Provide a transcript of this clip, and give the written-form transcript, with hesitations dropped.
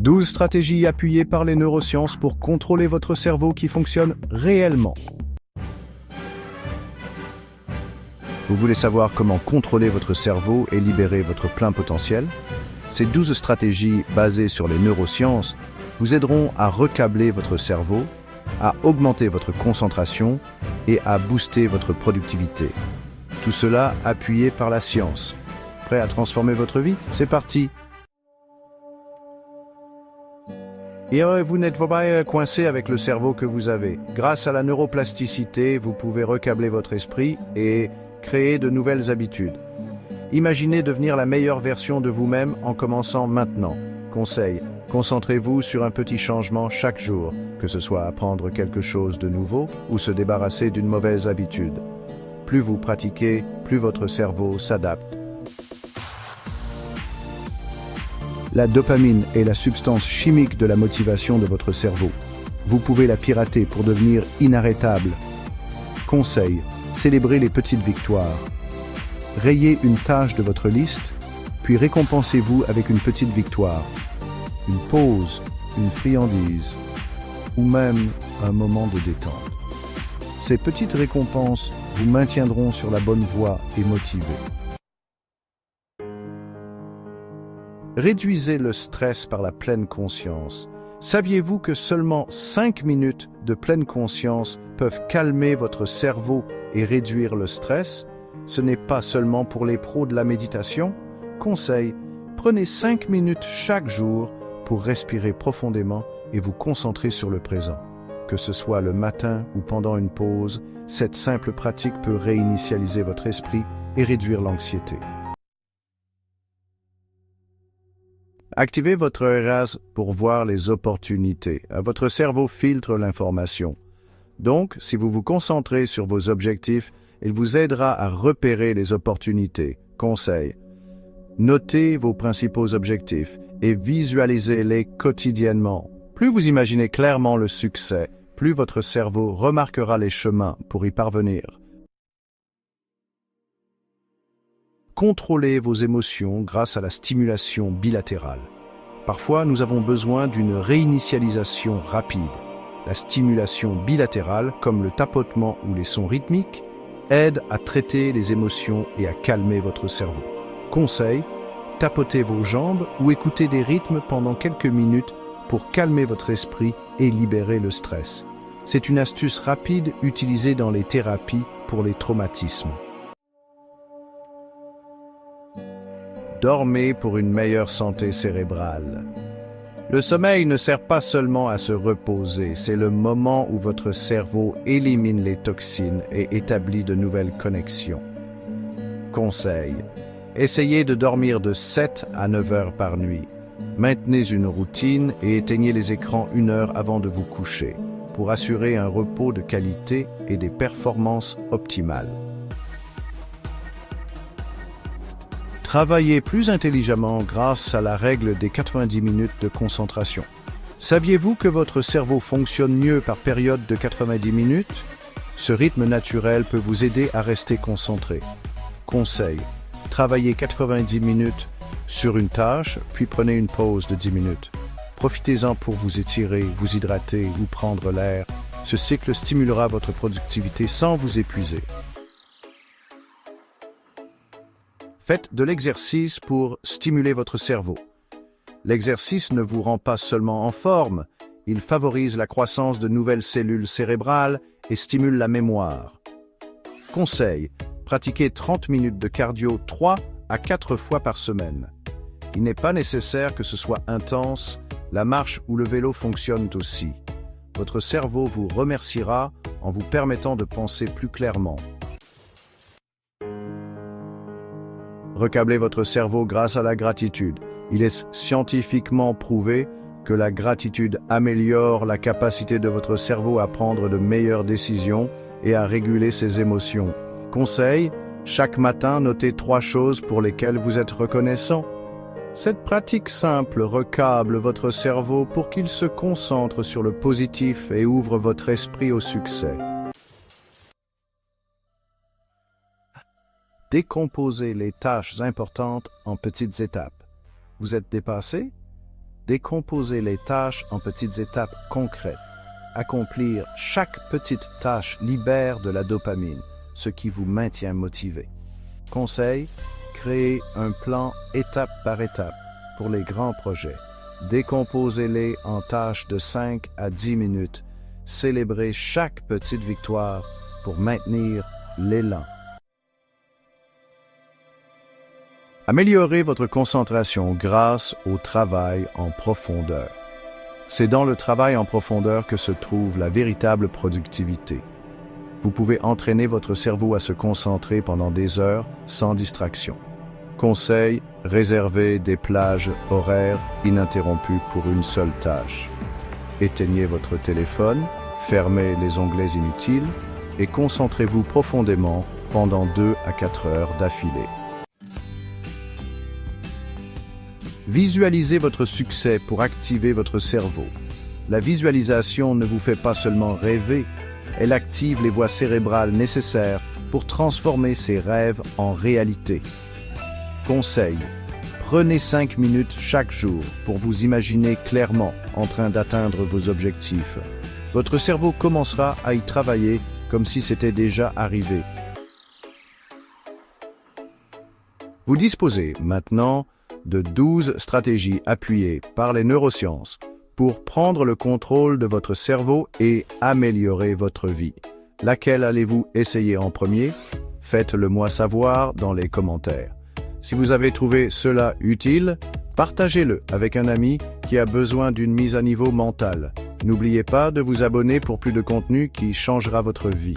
12 stratégies appuyées par les neurosciences pour contrôler votre cerveau qui fonctionne réellement. Vous voulez savoir comment contrôler votre cerveau et libérer votre plein potentiel? Ces 12 stratégies basées sur les neurosciences vous aideront à recabler votre cerveau, à augmenter votre concentration et à booster votre productivité. Tout cela appuyé par la science. Prêt à transformer votre vie? C'est parti! Et vous n'êtes pas coincé avec le cerveau que vous avez. Grâce à la neuroplasticité, vous pouvez recabler votre esprit et créer de nouvelles habitudes. Imaginez devenir la meilleure version de vous-même en commençant maintenant. Conseil, concentrez-vous sur un petit changement chaque jour, que ce soit apprendre quelque chose de nouveau ou se débarrasser d'une mauvaise habitude. Plus vous pratiquez, plus votre cerveau s'adapte. La dopamine est la substance chimique de la motivation de votre cerveau. Vous pouvez la pirater pour devenir inarrêtable. Conseil, célébrez les petites victoires. Rayez une tâche de votre liste, puis récompensez-vous avec une petite victoire. Une pause, une friandise, ou même un moment de détente. Ces petites récompenses vous maintiendront sur la bonne voie et motivés. Réduisez le stress par la pleine conscience. Saviez-vous que seulement 5 minutes de pleine conscience peuvent calmer votre cerveau et réduire le stress? Ce n'est pas seulement pour les pros de la méditation. Conseil, prenez 5 minutes chaque jour pour respirer profondément et vous concentrer sur le présent. Que ce soit le matin ou pendant une pause, cette simple pratique peut réinitialiser votre esprit et réduire l'anxiété. Activez votre RAS pour voir les opportunités. Votre cerveau filtre l'information. Donc, si vous vous concentrez sur vos objectifs, il vous aidera à repérer les opportunités. Conseil, notez vos principaux objectifs et visualisez-les quotidiennement. Plus vous imaginez clairement le succès, plus votre cerveau remarquera les chemins pour y parvenir. Contrôlez vos émotions grâce à la stimulation bilatérale. Parfois, nous avons besoin d'une réinitialisation rapide. La stimulation bilatérale, comme le tapotement ou les sons rythmiques, aide à traiter les émotions et à calmer votre cerveau. Conseil, tapotez vos jambes ou écoutez des rythmes pendant quelques minutes pour calmer votre esprit et libérer le stress. C'est une astuce rapide utilisée dans les thérapies pour les traumatismes. Dormez pour une meilleure santé cérébrale. Le sommeil ne sert pas seulement à se reposer, c'est le moment où votre cerveau élimine les toxines et établit de nouvelles connexions. Conseil, essayez de dormir de 7 à 9 heures par nuit. Maintenez une routine et éteignez les écrans 1 heure avant de vous coucher, pour assurer un repos de qualité et des performances optimales. Travaillez plus intelligemment grâce à la règle des 90 minutes de concentration. Saviez-vous que votre cerveau fonctionne mieux par période de 90 minutes? Ce rythme naturel peut vous aider à rester concentré. Conseil, travaillez 90 minutes sur une tâche, puis prenez une pause de 10 minutes. Profitez-en pour vous étirer, vous hydrater ou prendre l'air. Ce cycle stimulera votre productivité sans vous épuiser. Faites de l'exercice pour stimuler votre cerveau. L'exercice ne vous rend pas seulement en forme, il favorise la croissance de nouvelles cellules cérébrales et stimule la mémoire. Conseil, pratiquez 30 minutes de cardio 3 à 4 fois par semaine. Il n'est pas nécessaire que ce soit intense, la marche ou le vélo fonctionnent aussi. Votre cerveau vous remerciera en vous permettant de penser plus clairement. Recablez votre cerveau grâce à la gratitude. Il est scientifiquement prouvé que la gratitude améliore la capacité de votre cerveau à prendre de meilleures décisions et à réguler ses émotions. Conseil, chaque matin, notez 3 choses pour lesquelles vous êtes reconnaissant. Cette pratique simple recable votre cerveau pour qu'il se concentre sur le positif et ouvre votre esprit au succès. Décomposez les tâches importantes en petites étapes. Vous êtes dépassé? Décomposez les tâches en petites étapes concrètes. Accomplir chaque petite tâche libère de la dopamine, ce qui vous maintient motivé. Conseil, créez un plan étape par étape pour les grands projets. Décomposez-les en tâches de 5 à 10 minutes. Célébrez chaque petite victoire pour maintenir l'élan. Améliorez votre concentration grâce au travail en profondeur. C'est dans le travail en profondeur que se trouve la véritable productivité. Vous pouvez entraîner votre cerveau à se concentrer pendant des heures sans distraction. Conseil, réservez des plages horaires ininterrompues pour une seule tâche. Éteignez votre téléphone, fermez les onglets inutiles et concentrez-vous profondément pendant 2 à 4 heures d'affilée. Visualisez votre succès pour activer votre cerveau. La visualisation ne vous fait pas seulement rêver, elle active les voies cérébrales nécessaires pour transformer ses rêves en réalité. Conseil, prenez 5 minutes chaque jour pour vous imaginer clairement en train d'atteindre vos objectifs. Votre cerveau commencera à y travailler comme si c'était déjà arrivé. Vous disposez maintenant de 12 stratégies appuyées par les neurosciences pour prendre le contrôle de votre cerveau et améliorer votre vie. Laquelle allez-vous essayer en premier? Faites-le moi savoir dans les commentaires. Si vous avez trouvé cela utile, partagez-le avec un ami qui a besoin d'une mise à niveau mentale. N'oubliez pas de vous abonner pour plus de contenu qui changera votre vie.